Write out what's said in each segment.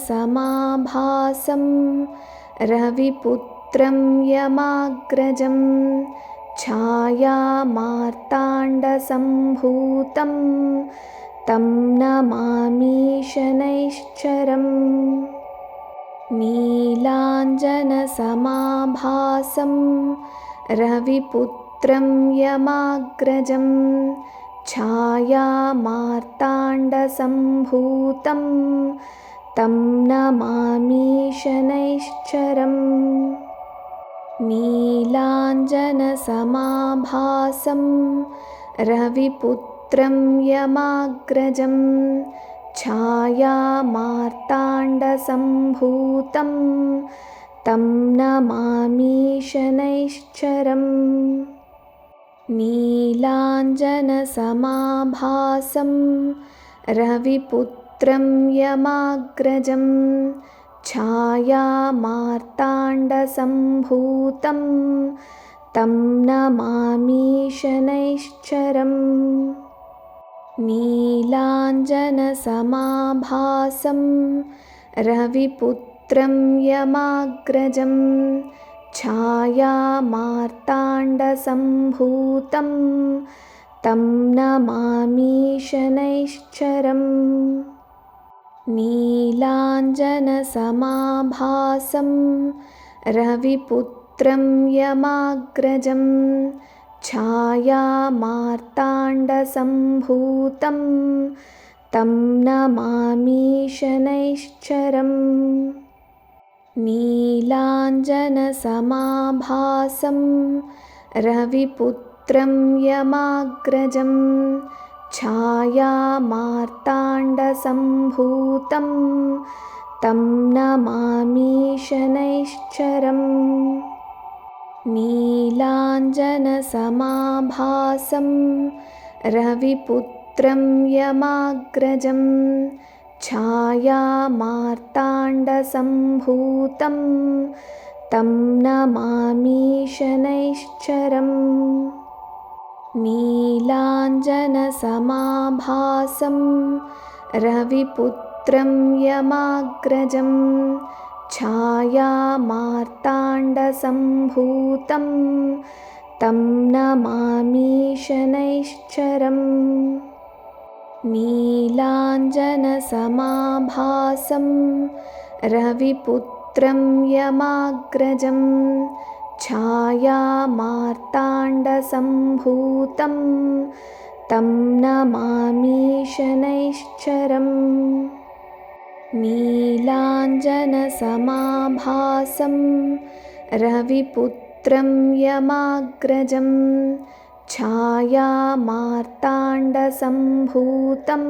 नीलाञ्जनसमाभासं रविपुत्रं यमाग्रजं छायामार्ताण्डसम्भूतं तं नमामि शनैश्चरम्। नीलाञ्जनसमाभासं रविपुत्रं यमाग्रजं छायामार्ताण्डसम्भूतं तं नमामि शनैश्चरम्। नीलाञ्जनसमाभासं रविपुत्रं यमाग्रजं छायामार्ताण्डसम्भूतं तं नमामि शनैश्चरम्। नीलाञ्जनसमाभासं रविपुत्रं यमाग्रजं छायामार्ताण्डसम्भूतं तं नमामि शनैश्चरम्। नीलाञ्जनसमाभासं रविपुत्रं यमाग्रजं छायामार्ताण्डसम्भूतं तं नमामि शनैश्चरम्। नीलाञ्जनसमाभासं रविपुत्रं यमाग्रजं छायामार्ताण्डसम्भूतं तं नमामि शनैश्चरम्। नीलाञ्जनसमाभासं रविपुत्रं यमाग्रजं छायामार्ताण्डसम्भूतं तं नमामि शनैश्चरम्। नीलाञ्जनसमाभासं रविपुत्रं यमाग्रजं छायामार्ताण्डसम्भूतं तं नमामि शनैश्चरम्। नीलाञ्जनसमाभासं रविपुत्रं यमाग्रजं छायामार्ताण्डसम्भूतं तं नमामि शनैश्चरम्। नीलाञ्जनसमाभासं रविपुत्रं यमाग्रजं छायामार्ताण्डसम्भूतं तं नमामि शनैश्चरम्। नीलाञ्जनसमाभासं रविपुत्रं यमाग्रजं छायामार्ताण्डसम्भूतं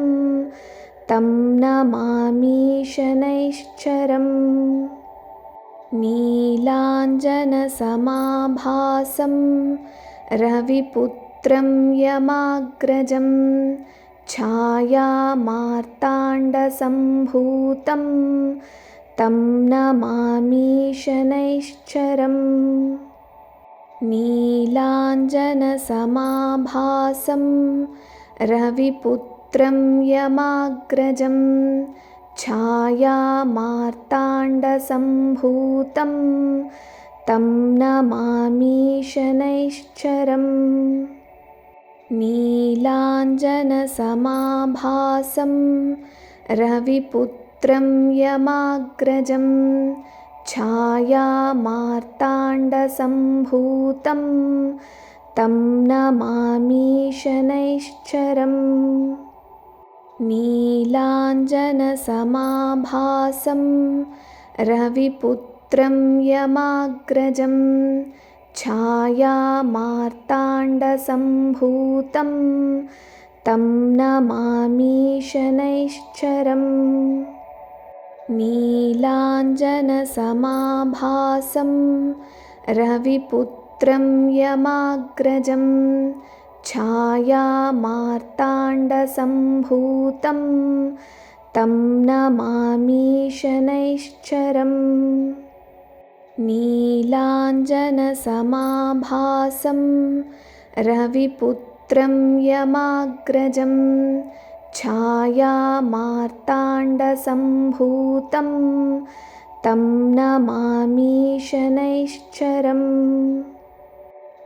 तं नमामि शनैश्चरम्। नीलाञ्जनसमाभासं रविपुत्रं यमाग्रजं छायामार्ताण्डसम्भूतं तं नमामि शनैश्चरम्। नीलाञ्जनसमाभासं रविपुत्रं यमाग्रजं छायामार्ताण्डसम्भूतं तं नमामि शनैश्चरम्। नीलाञ्जनसमाभासं रविपुत्रं यमाग्रजं छायामार्ताण्डसम्भूतं तं नमामि शनैश्चरम्। नीलाञ्जनसमाभासं रविपुत्रं यमाग्रजं छायामार्ताण्डसम्भूतं तं नमामि शनैश्चरम्। नीलाञ्जनसमाभासं रविपुत्रं यमाग्रजं छायामार्ताण्डसम्भूतं तं नमामि शनैश्चरम्। नीलाञ्जनसमाभासं रविपुत्रं यमाग्रजं छायामार्ताण्डसम्भूतं तं नमामि शनैश्चरम्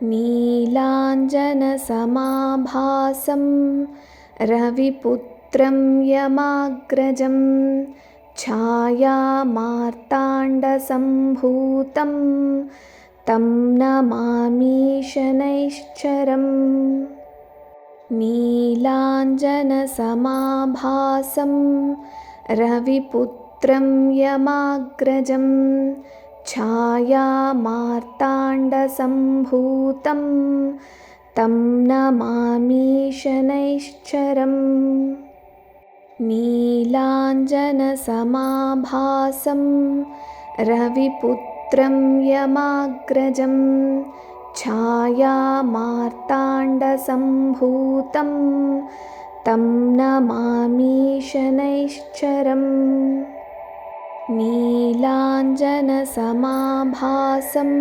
नीलाञ्जनसमाभासं रविपुत्रं यमाग्रजं छायामार्ताण्डसम्भूतं तं नमामि शनैश्चरम् नीलाञ्जनसमाभासं रविपुत्रं यमाग्रजं छायामार्ताण्डसम्भूतं तं नमामि शनैश्चरम् नीलाञ्जनसमाभासं रविपुत्रं यमाग्रजं छायामार्ताण्डसम्भूतं तं नमामि शनैश्चरम् नीलाञ्जनसमाभासं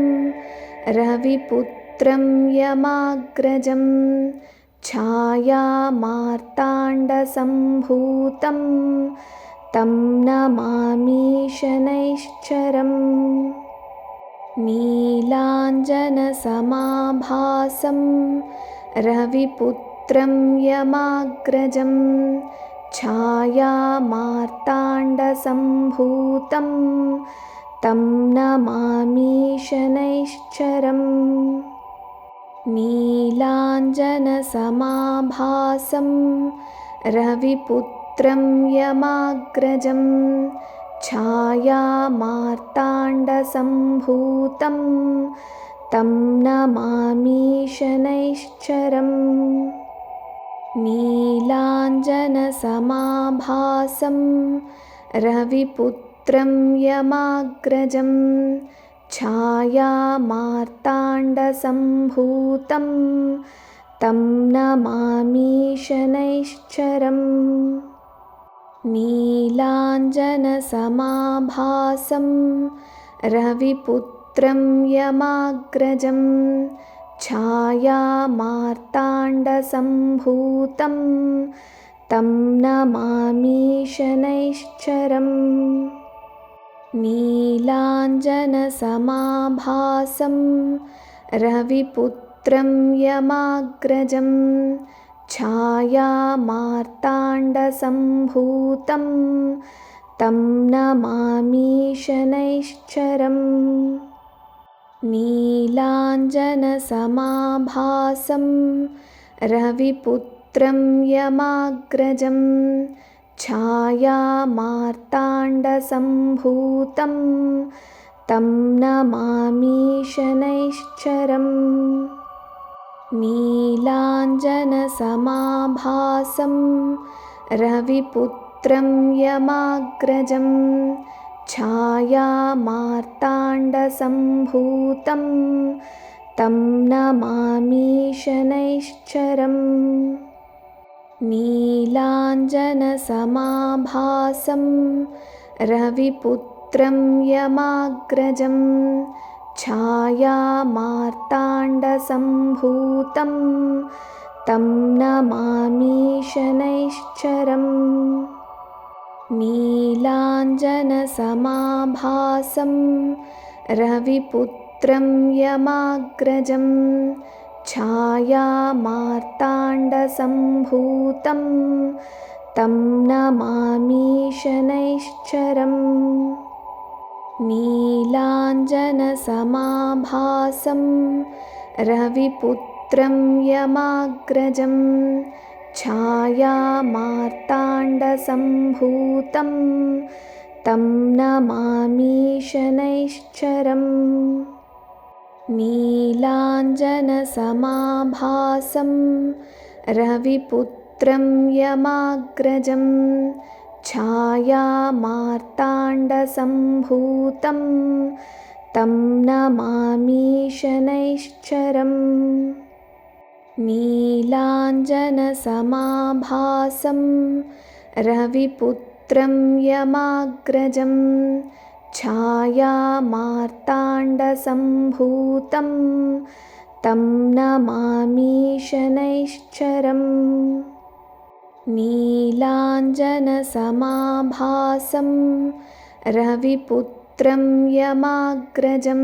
रविपुत्रं यमाग्रजं छायामार्ताण्डसम्भूतं तं नमामि शनैश्चरम् नीलाञ्जनसमाभासं रविपुत्रं यमाग्रजं छायामार्ताण्डसम्भूतं तं नमामि शनैश्चरम् नीलाञ्जनसमाभासं रविपुत्रं यमाग्रजं छायामार्ताण्डसम्भूतं तं नमामि शनैश्चरम् नीलाञ्जनसमाभासं रविपुत्रं यमाग्रजं छायामार्ताण्डसम्भूतं तं नमामि शनैश्चरम् नीलाञ्जनसमाभासं रविपुत्रं यमाग्रजं छायामार्ताण्डसम्भूतं तं नमामि शनैश्चरम् नीलाञ्जनसमाभासं रविपुत्रं यमाग्रजं छायामार्ताण्डसम्भूतं तं नमामि शनैश्चरम् नीलाञ्जनसमाभासं रविपुत्रं यमाग्रजं छायामार्ताण्डसम्भूतं तं नमामि शनैश्चरम् नीलाञ्जनसमाभासं रविपुत्रं यमाग्रजं छायामार्ताण्डसम्भूतं तं नमामि शनैश्चरम् नीलाञ्जनसमाभासं रविपुत्रं यमाग्रजं छायामार्ताण्डसम्भूतं तं नमामि शनैश्चरम् नीलाञ्जनसमाभासं रविपुत्रं यमाग्रजं छायामार्ताण्डसम्भूतं तं नमामि शनैश्चरम् नीलाञ्जनसमाभासं रविपुत्रं यमाग्रजं छायामार्ताण्डसम्भूतं तं नमामि शनैश्चरम् नीलाञ्जनसमाभासं रविपुत्रं यमाग्रजं छायामार्ताण्डसम्भूतं तं नमामि शनैश्चरम् नीलाञ्जनसमाभासं रविपुत्रं यमाग्रजं छायामार्ताण्डसम्भूतं तं नमामि शनैश्चरम् नीलाञ्जनसमाभासं रविपुत्रं यमाग्रजं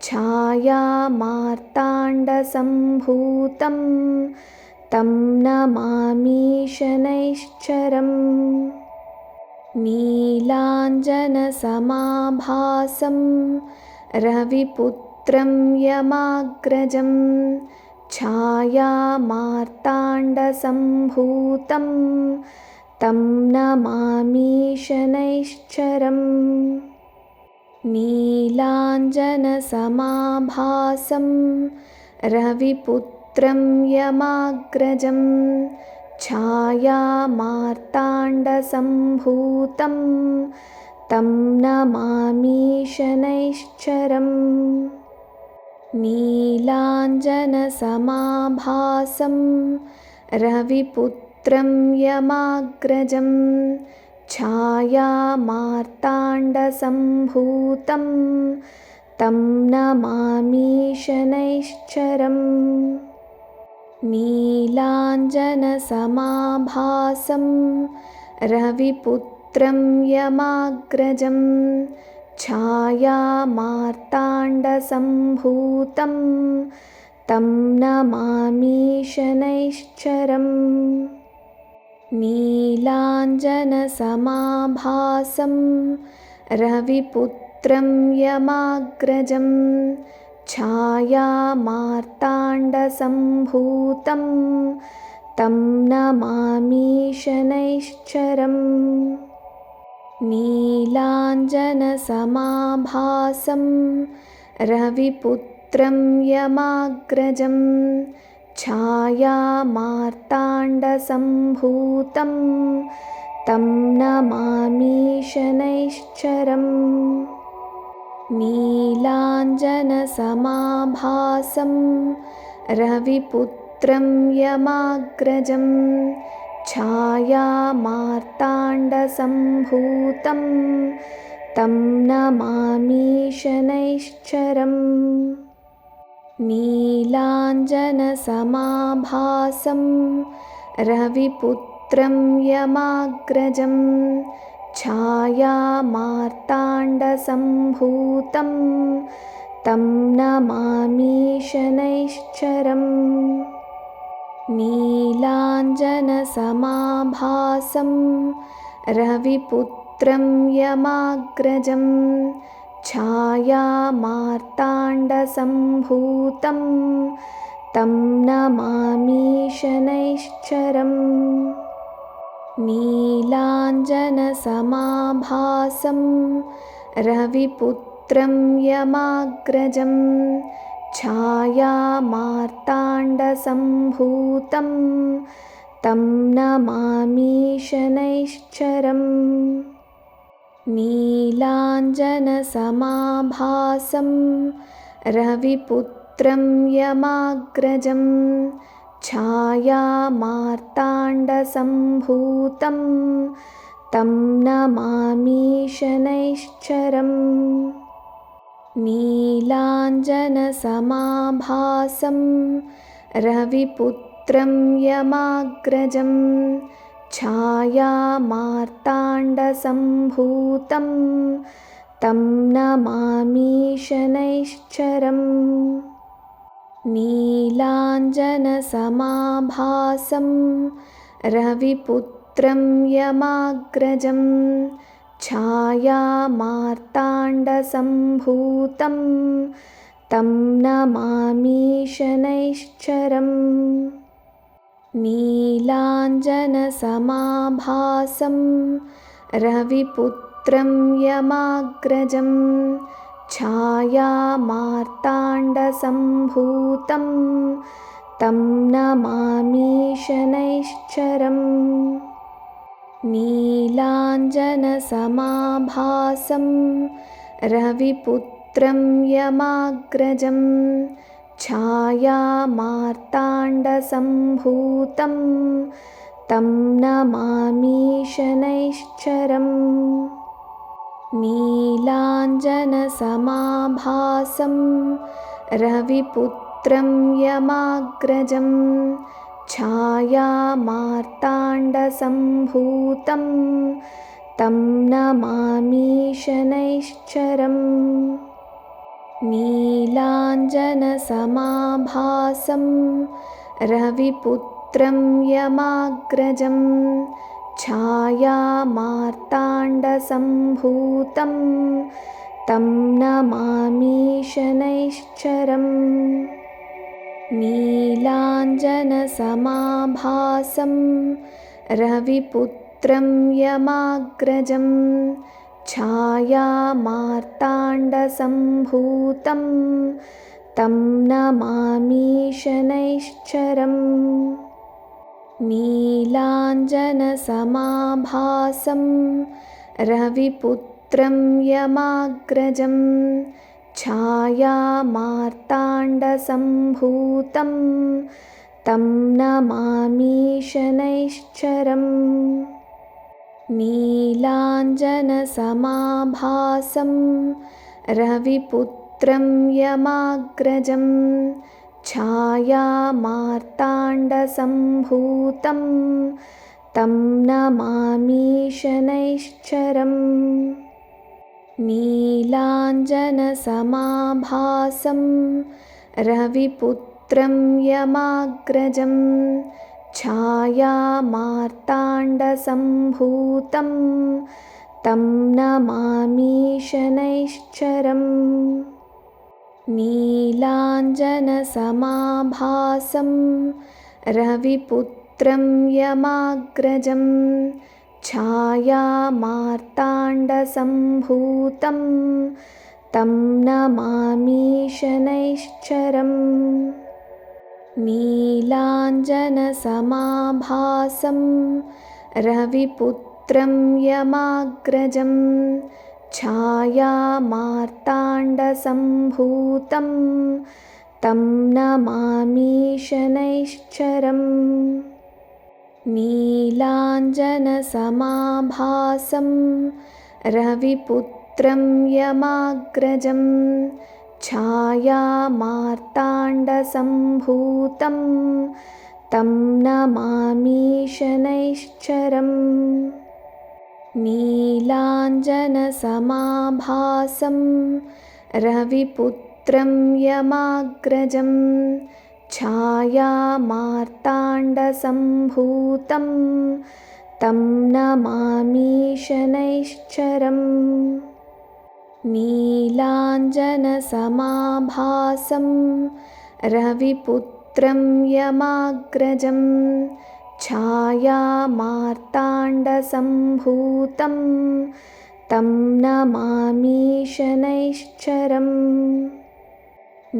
छायामार्ताण्डसम्भूतं तं नमामि शनैश्चरम् नीलाञ्जनसमाभासं रविपुत्रं यमाग्रजं छायामार्ताण्डसम्भूतं तं नमामि शनैश्चरम् नीलाञ्जनसमाभासं रविपुत्रं यमाग्रजं छायामार्ताण्डसम्भूतं तं नमामि शनैश्चरम् नीलाञ्जनसमाभासं रविपुत्रं यमाग्रजं छायामार्ताण्डसम्भूतं तं नमामि शनैश्चरम् नीलाञ्जनसमाभासं रविपुत्रं यमाग्रजं छायामार्ताण्डसम्भूतं तं नमामि शनैश्चरम् नीलाञ्जनसमाभासं रविपुत्रं यमाग्रजं छायामार्ताण्डसम्भूतं तं नमामि शनैश्चरम् नीलाञ्जनसमाभासं रविपुत्रं यमाग्रजं छायामार्ताण्डसम्भूतं तं नमामि शनैश्चरम् नीलाञ्जनसमाभासं रविपुत्रं यमाग्रजं छायामार्ताण्डसम्भूतं तं नमामि शनैश्चरम् नीलाञ्जनसमाभासं रविपुत्रं यमाग्रजं छायामार्ताण्डसम्भूतं तं नमामि शनैश्चरम् नीलाञ्जनसमाभासं रविपुत्रं यमाग्रजं छायामार्ताण्डसम्भूतं तं नमामि शनैश्चरम् नीलाञ्जनसमाभासं रविपुत्रं यमाग्रजं छायामार्ताण्डसम्भूतं तं नमामि शनैश्चरम् नीलाञ्जनसमाभासं रविपुत्रं यमाग्रजं छायामार्ताण्डसम्भूतं तं नमामि शनैश्चरम् नीलाञ्जनसमाभासं रविपुत्रं यमाग्रजं छायामार्ताण्डसम्भूतं तं नमामि शनैश्चरम् नीलाञ्जनसमाभासं रविपुत्रं यमाग्रजं छायामार्ताण्डसम्भूतं तं नमामि शनैश्चरम् नीलाञ्जनसमाभासं रविपुत्रं यमाग्रजं छायामार्ताण्डसम्भूतं तं नमामि शनैश्चरम् नीलाञ्जनसमाभासं रविपुत्रं यमाग्रजं छायामार्ताण्डसम्भूतं तं नमामि शनैश्चरम् नीलाञ्जनसमाभासं रविपुत्रं यमाग्रजं छायामार्ताण्डसम्भूतं तं नमामि शनैश्चरम् नीलाञ्जनसमाभासं रविपुत्रं यमाग्रजं छायामार्ताण्डसम्भूतं तं नमामि शनैश्चरम् नीलाञ्जनसमाभासं रविपुत्रं यमाग्रजं छायामार्ताण्डसम्भूतं तं नमामि शनैश्चरम् नीलाञ्जनसमाभासं रविपुत्रं यमाग्रजं छायामार्ताण्डसम्भूतं तं नमामि शनैश्चरम् नीलाञ्जनसमाभासं रविपुत्रं यमाग्रजं छायामार्ताण्डसम्भूतं तं नमामि शनैश्चरम् नीलाञ्जनसमाभासं रविपुत्रं यमाग्रजं छायामार्ताण्डसम्भूतं तं नमामि शनैश्चरम् नीलाञ्जनसमाभासं रविपुत्रं यमाग्रजं छायामार्ताण्डसम्भूतं तं नमामि शनैश्चरम् नीलाञ्जनसमाभासं रविपुत्रं यमाग्रजं छायामार्ताण्डसम्भूतं तं नमामि शनैश्चरम् नीलाञ्जनसमाभासं रविपुत्रं यमाग्रजं छायामार्ताण्डसम्भूतं तं नमामि शनैश्चरम् नीलाञ्जनसमाभासं रविपुत्रं यमाग्रजं छायामार्ताण्डसम्भूतं तं नमामि शनैश्चरम् नीलाञ्जनसमाभासं रविपुत्रं यमाग्रजं छायामार्ताण्डसम्भूतं तं नमामि शनैश्चरम्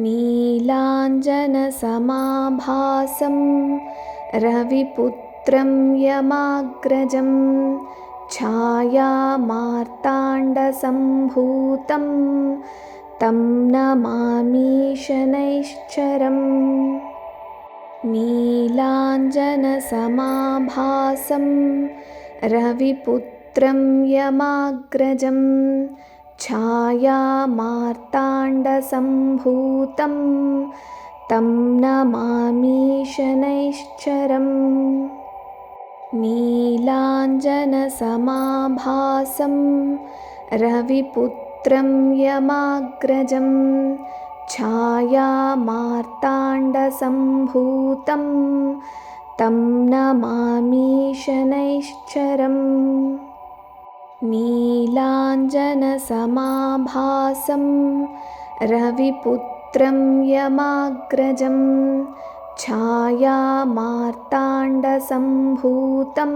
नीलाञ्जनसमाभासं रविपुत्रं यमाग्रजं छायामार्ताण्डसम्भूतं तं नमामि शनैश्चरम् नीलाञ्जनसमाभासं रविपुत्रं यमाग्रजं छायामार्ताण्डसम्भूतं तं नमामि शनैश्चरम् नीलाञ्जनसमाभासं रविपुत्रं यमाग्रजं छायामार्ताण्डसम्भूतं तं नमामि शनैश्चरम् नीलाञ्जनसमाभासं रविपुत्रं यमाग्रजं छायामार्ताण्डसम्भूतं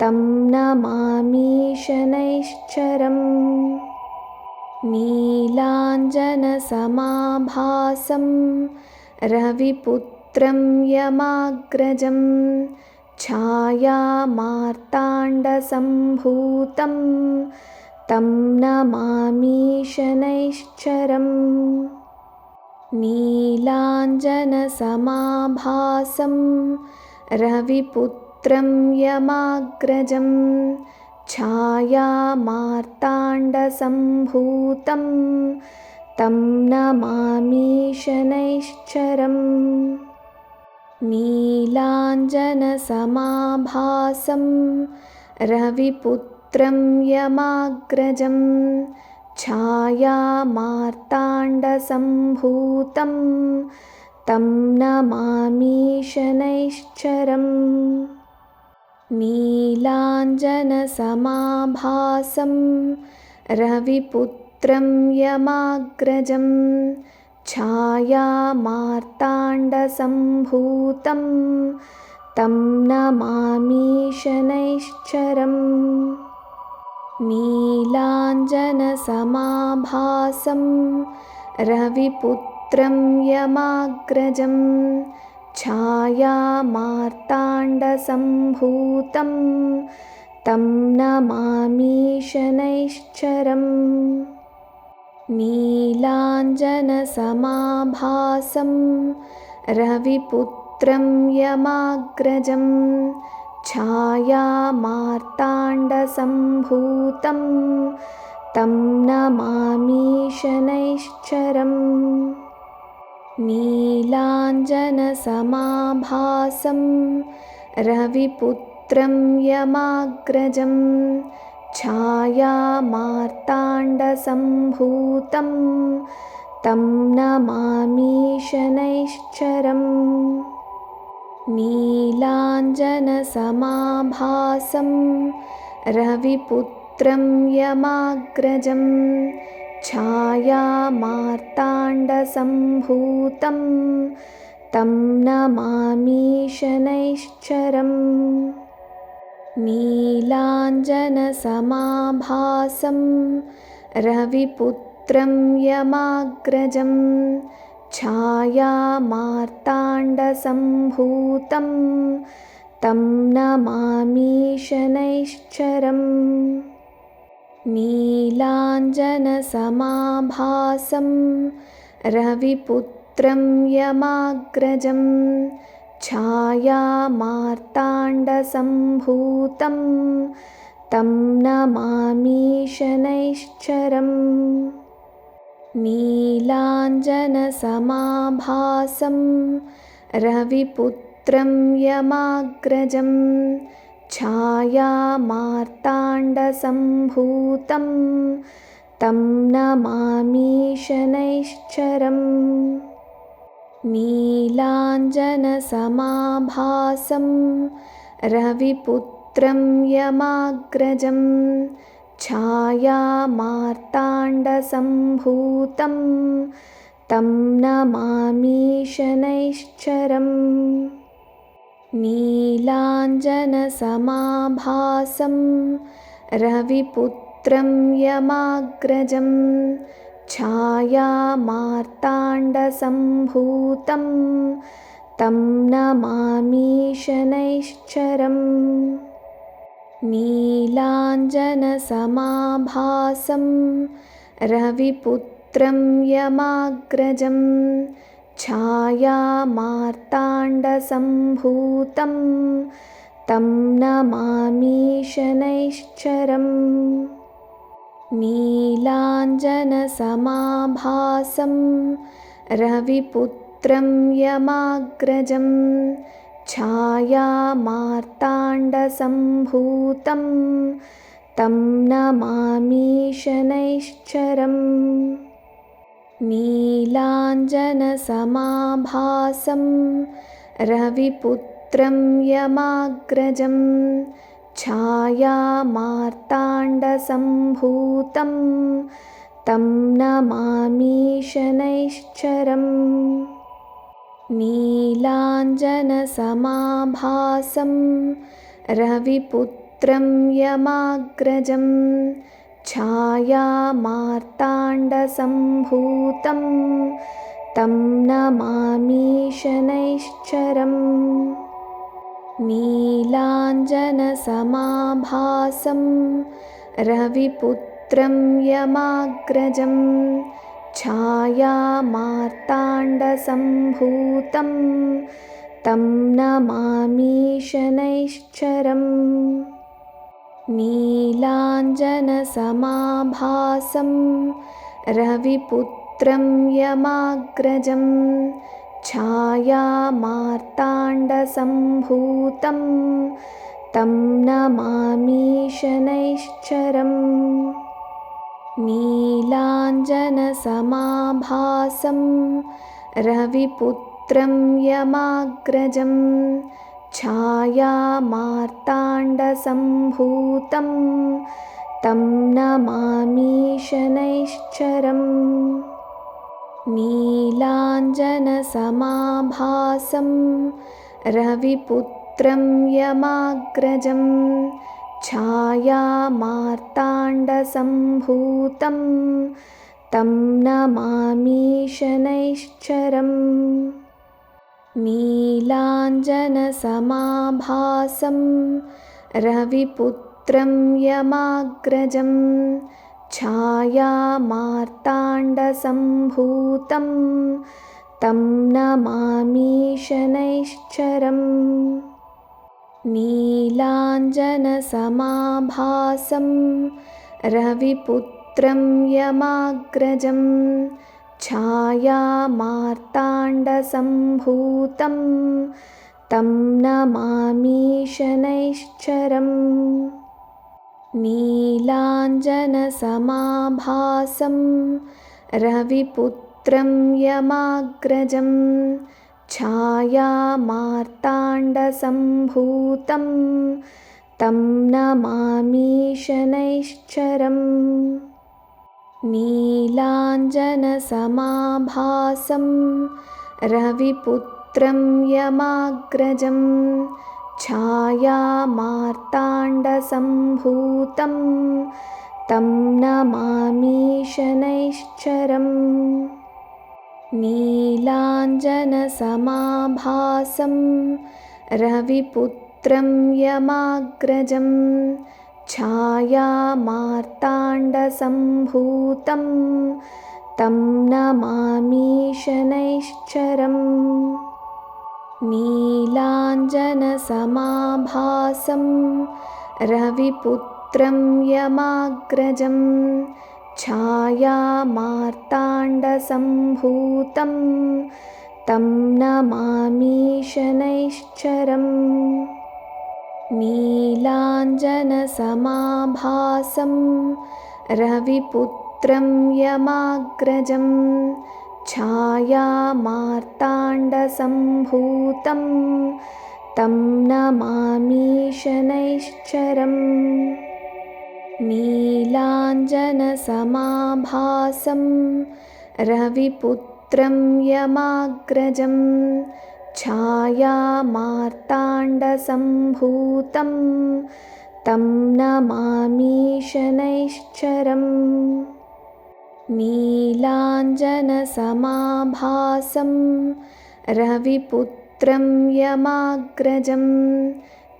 तं नमामि शनैश्चरम् नीलाञ्जनसमाभासं रविपुत्रं यमाग्रजं छायामार्ताण्डसम्भूतं तं नमामि शनैश्चरम् नीलाञ्जनसमाभासं रविपुत्रं यमाग्रजं छायामार्ताण्डसम्भूतं तं नमामि शनैश्चरम् नीलाञ्जनसमाभासं रविपुत्रं यमाग्रजं छायामार्ताण्डसम्भूतं तं नमामि शनैश्चरम् नीलाञ्जनसमाभासं रविपुत्रं यमाग्रजं छायामार्ताण्डसम्भूतं तं नमामि शनैश्चरम् नीलाञ्जनसमाभासं रविपुत्रं यमाग्रजं छायामार्ताण्डसम्भूतं तं नमामि शनैश्चरम् नीलाञ्जनसमाभासं रविपुत्रं यमाग्रजं छायामार्ताण्डसम्भूतं तं नमामि शनैश्चरम् नीलाञ्जनसमाभासं रविपुत्रं यमाग्रजं छायामार्ताण्डसम्भूतं तं नमामि शनैश्चरम् नीलाञ्जनसमाभासं रविपुत्रं यमाग्रजं छायामार्ताण्डसम्भूतं तं नमामि शनैश्चरम् नीलाञ्जनसमाभासं रविपुत्रं यमाग्रजं छायामार्ताण्डसम्भूतं तं नमामि शनैश्चरम् नीलाञ्जनसमाभासं रविपुत्रं यमाग्रजं छायामार्ताण्डसम्भूतं तं नमामि शनैश्चरम् नीलाञ्जनसमाभासं रविपुत्रं यमाग्रजं छायामार्ताण्डसम्भूतं तं नमामि शनैश्चरम् नीलाञ्जनसमाभासं रविपुत्रं यमाग्रजं छायामार्ताण्डसम्भूतं तं नमामि शनैश्चरम् नीलाञ्जनसमाभासं रविपुत्रं यमाग्रजं छायामार्ताण्डसम्भूतं तं नमामि शनैश्चरम् नीलाञ्जनसमाभासं रविपुत्रं यमाग्रजं छायामार्ताण्डसम्भूतं तं नमामि शनैश्चरम् नीलाञ्जनसमाभासं रविपुत्रं यमाग्रजं छायामार्ताण्डसम्भूतं तं नमामि शनैश्चरम् नीलाञ्जनसमाभासं रविपुत्रं यमाग्रजं छायामार्ताण्डसम्भूतं तं नमामि शनैश्चरम् नीलाञ्जनसमाभासं रविपुत्रं यमाग्रजं छायामार्ताण्डसम्भूतं तं नमामि शनैश्चरम् नीलाञ्जनसमाभासं रविपुत्रं यमाग्रजं छायामार्ताण्डसम्भूतं तं नमामि शनैश्चरम् नीलाञ्जनसमाभासं रविपुत्रं यमाग्रजं छायामार्ताण्डसम्भूतं तं नमामि शनैश्चरम् नीलाञ्जनसमाभासं रविपुत्रं यमाग्रजं छायामार्ताण्डसम्भूतं तं नमामि शनैश्चरम् नीलाञ्जनसमाभासं रविपुत्रं यमाग्रजं छायामार्ताण्डसम्भूतं तं नमामि शनैश्चरम् नीलाञ्जनसमाभासं रविपुत्रं यमाग्रजं छायामार्ताण्डसम्भूतं तं नमामि शनैश्चरम् नीलाञ्जनसमाभासं रविपुत्रं यमाग्रजं छायामार्ताण्डसम्भूतं तं नमामि शनैश्चरम् नीलाञ्जनसमाभासं रविपुत्रं यमाग्रजं छायामार्ताण्डसम्भूतं तं नमामि शनैश्चरम् नीलाञ्जनसमाभासं रविपुत्रं यमाग्रजं छायामार्ताण्डसम्भूतं तं नमामि शनैश्चरम् नीलाञ्जनसमाभासं रविपुत्रं यमाग्रजं छायामार्ताण्डसम्भूतं तं नमामि शनैश्चरम् नीलाञ्जनसमाभासं रविपुत्रं यमाग्रजं छायामार्ताण्डसम्भूतं तं नमामि शनैश्चरम् नीलाञ्जनसमाभासं रविपुत्रं यमाग्रजं छायामार्ताण्डसम्भूतं तं नमामि शनैश्चरम् नीलाञ्जनसमाभासं रविपुत्रं यमाग्रजं छायामार्ताण्डसम्भूतं तं नमामि शनैश्चरम् नीलाञ्जनसमाभासं रविपुत्रं यमाग्रजं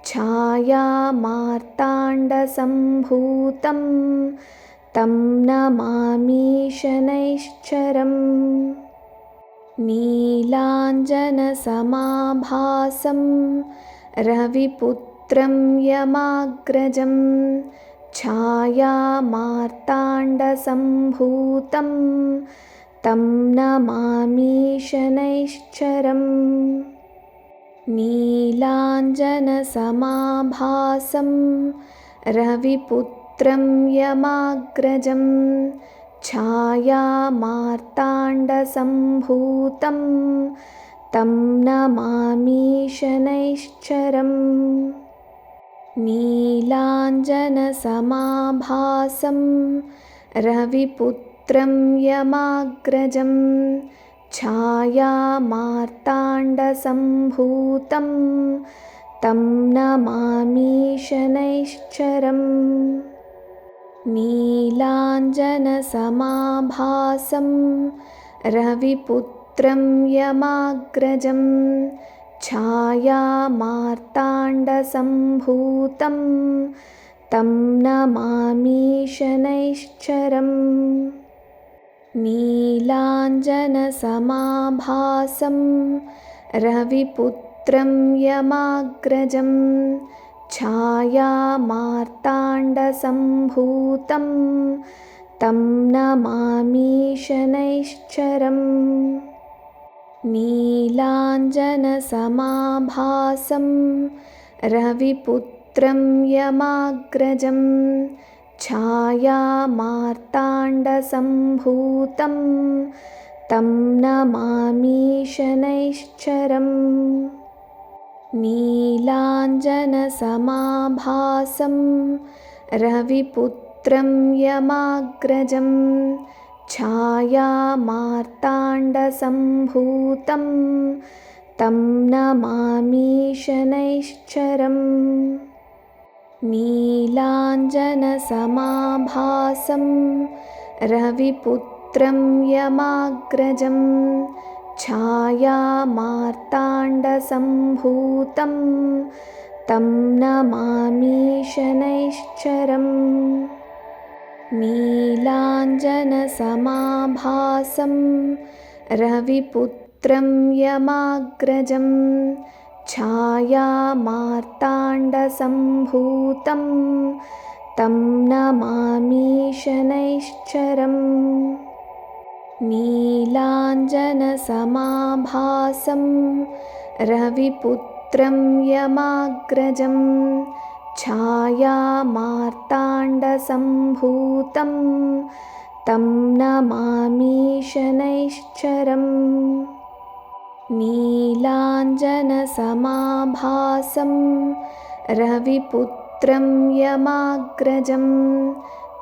छायामार्ताण्डसम्भूतं तं नमामि शनैश्चरम् नीलाञ्जनसमाभासं रविपुत्रं यमाग्रजं छायामार्ताण्डसम्भूतं तं नमामि शनैश्चरम् नीलाञ्जनसमाभासं रविपुत्रं यमाग्रजं छायामार्ताण्डसम्भूतं तं नमामि शनैश्चरम् नीलाञ्जनसमाभासं रविपुत्रं यमाग्रजं छायामार्ताण्डसम्भूतं तं नमामि शनैश्चरम् नीलाञ्जनसमाभासं रविपुत्रं यमाग्रजं छायामार्ताण्डसम्भूतं तं नमामि शनैश्चरम् नीलाञ्जनसमाभासं रविपुत्रं यमाग्रजं छायामार्ताण्डसम्भूतं तं नमामि शनैश्चरम् नीलाञ्जनसमाभासं रविपुत्रं यमाग्रजं छायामार्ताण्डसम्भूतं तं नमामि शनैश्चरम् नीलाञ्जनसमाभासं रविपुत्रं यमाग्रजं छायामार्ताण्डसम्भूतं तं नमामि शनैश्चरम् नीलाञ्जनसमाभासं रविपुत्रं यमाग्रजं छायामार्ताण्डसम्भूतं तं नमामि शनैश्चरम् नीलाञ्जनसमाभासं रविपुत्रं यमाग्रजं छायामार्ताण्डसम्भूतं तं नमामि शनैश्चरम् नीलाञ्जनसमाभासं रविपुत्रं यमाग्रजं छायामार्ताण्डसम्भूतं तं नमामि शनैश्चरम् नीलाञ्जनसमाभासं रविपुत्रं यमाग्रजं छायामार्ताण्डसम्भूतं तं नमामि शनैश्चरम् नीलाञ्जनसमाभासं रविपुत्रं यमाग्रजं छायामार्ताण्डसम्भूतं तं नमामि शनैश्चरम् नीलाञ्जनसमाभासं रविपुत्रं यमाग्रजं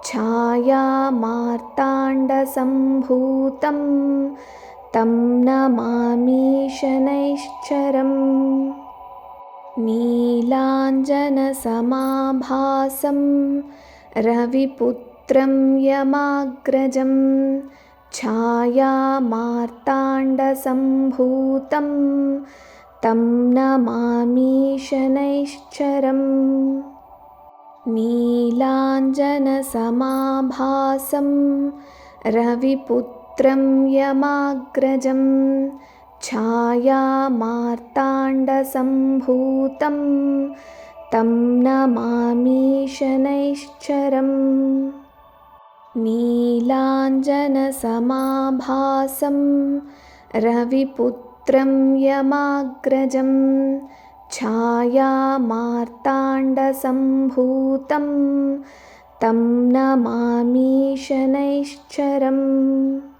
छायामार्ताण्डसम्भूतं तं नमामि शनैश्चरम् नीलाञ्जनसमाभासं रविपुत्रं यमाग्रजं छायामार्ताण्डसम्भूतं तं नमामि शनैश्चरम् नीलाञ्जनसमाभासं रविपुत्रं यमाग्रजं छायामार्ताण्डसम्भूतं तं नमामि शनैश्चरम् नीलाञ्जनसमाभासं रविपुत्रं यमाग्रजं छायामार्ताण्डसम्भूतं तं नमामि शनैश्चरम् नीलाञ्जनसमाभासं रविपुत्रं यमाग्रजं छायामार्ताण्डसम्भूतं तं नमामि शनैश्चरम् नीलाञ्जनसमाभासं रविपुत्रं यमाग्रजं छायामार्ताण्डसम्भूतं तं नमामि शनैश्चरम्।